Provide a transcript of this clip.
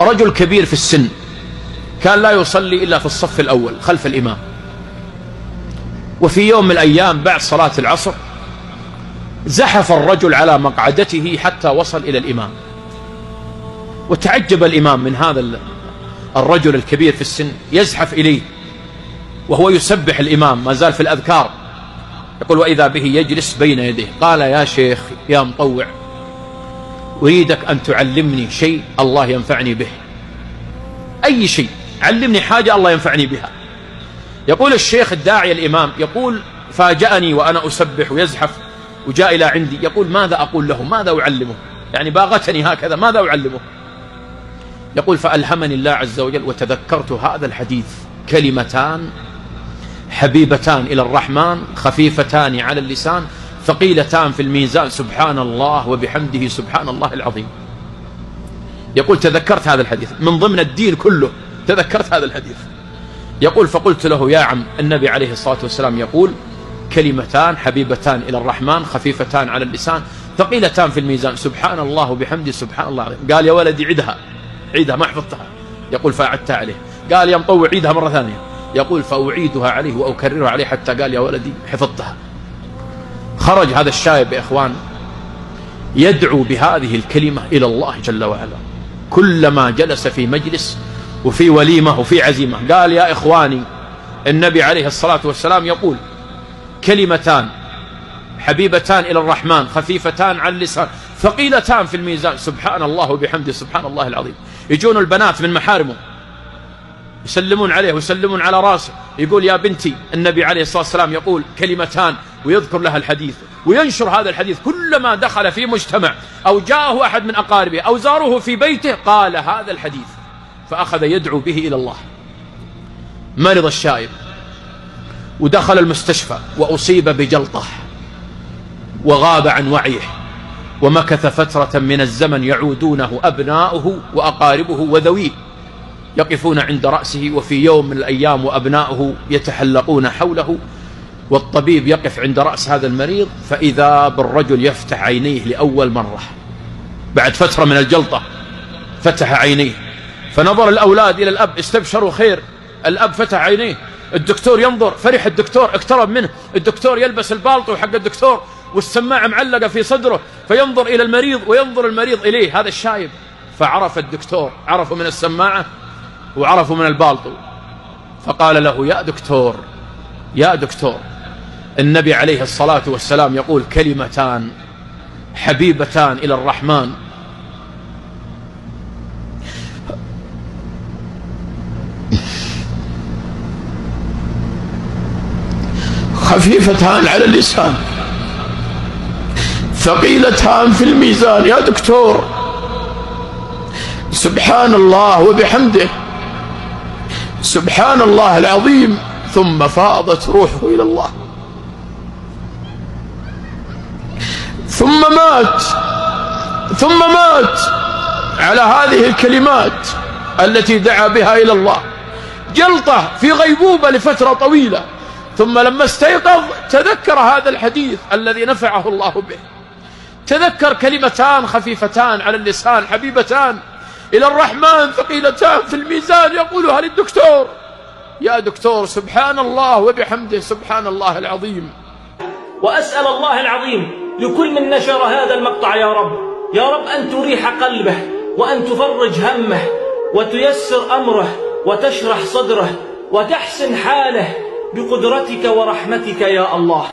رجل كبير في السن كان لا يصلي إلا في الصف الأول خلف الإمام، وفي يوم من الأيام بعد صلاة العصر زحف الرجل على مقعدته حتى وصل إلى الإمام، وتعجب الإمام من هذا الرجل الكبير في السن يزحف إليه وهو يسبح الإمام ما زال في الأذكار، يقول وإذا به يجلس بين يديه. قال يا شيخ يا مطوع، أريدك أن تعلمني شيء الله ينفعني به، أي شيء، علمني حاجة الله ينفعني بها. يقول الشيخ الداعي الإمام، يقول فاجأني وأنا أسبح ويزحف وجاء إلى عندي، يقول ماذا أقول له، ماذا أعلمه، يعني باغتني هكذا ماذا أعلمه. يقول فألهمني الله عز وجل وتذكرت هذا الحديث، كلمتان حبيبتان إلى الرحمن خفيفتان على اللسان ثقيلتان في الميزان، سبحان الله وبحمده سبحان الله العظيم. يقول تذكرت هذا الحديث من ضمن الدين كله، تذكرت هذا الحديث. يقول فقلت له يا عم، النبي عليه الصلاة والسلام يقول كلمتان حبيبتان إلى الرحمن خفيفتان على اللسان ثقيلتان في الميزان، سبحان الله وبحمده سبحان الله العظيم. قال يا ولدي عيدها ما حفظتها. يقول فأعدتها عليه. قال يا مطوع عيدها مرة ثانية. يقول فأعيدها عليه وأكررها عليه حتى قال يا ولدي حفظتها. خرج هذا الشايب يا إخوان يدعو بهذه الكلمة إلى الله جل وعلا، كلما جلس في مجلس وفي وليمة وفي عزيمة قال يا إخواني، النبي عليه الصلاة والسلام يقول كلمتان حبيبتان إلى الرحمن خفيفتان على اللسان ثقيلتان في الميزان، سبحان الله وبحمده سبحان الله العظيم. يجون البنات من محارمه يسلمون عليه ويسلمون على راسه، يقول يا بنتي النبي عليه الصلاة والسلام يقول كلمتان ويذكر لها الحديث وينشر هذا الحديث، كلما دخل في مجتمع أو جاءه أحد من أقاربه أو زاروه في بيته قال هذا الحديث، فأخذ يدعو به إلى الله. مرض الشايب ودخل المستشفى وأصيب بجلطة وغاب عن وعيه، ومكث فترة من الزمن يعودونه أبناؤه وأقاربه وذويه يقفون عند رأسه، وفي يوم من الأيام وأبناؤه يتحلقون حوله، والطبيب يقف عند رأس هذا المريض فإذا بالرجل يفتح عينيه لأول مرة بعد فترة من الجلطة، فتح عينيه فنظر الأولاد إلى الأب استبشروا خير، الأب فتح عينيه، الدكتور ينظر فرح، الدكتور اقترب منه، الدكتور يلبس البالطو حق الدكتور والسماعة معلقة في صدره، فينظر إلى المريض وينظر المريض إليه هذا الشايب، فعرف الدكتور، عرفه من السماعة وعرفه من البالطو، فقال له يا دكتور النبي عليه الصلاة والسلام يقول كلمتان حبيبتان إلى الرحمن خفيفتان على اللسان ثقيلتان في الميزان. يا دكتور سبحان الله وبحمده سبحان الله العظيم. ثم فاضت روحه إلى الله، ثم مات على هذه الكلمات التي دعا بها إلى الله، جلطة في غيبوبة لفترة طويلة، ثم لما استيقظ تذكر هذا الحديث الذي نفعه الله به، تذكر كلمتان خفيفتان على اللسان حبيبتان إلى الرحمن ثقيلتان في الميزان، يقولها للدكتور يا دكتور سبحان الله وبحمده سبحان الله العظيم. وأسأل الله العظيم لكل من نشر هذا المقطع يا رب أن تريح قلبه وأن تفرج همه وتيسر أمره وتشرح صدره وتحسن حاله بقدرتك ورحمتك يا الله.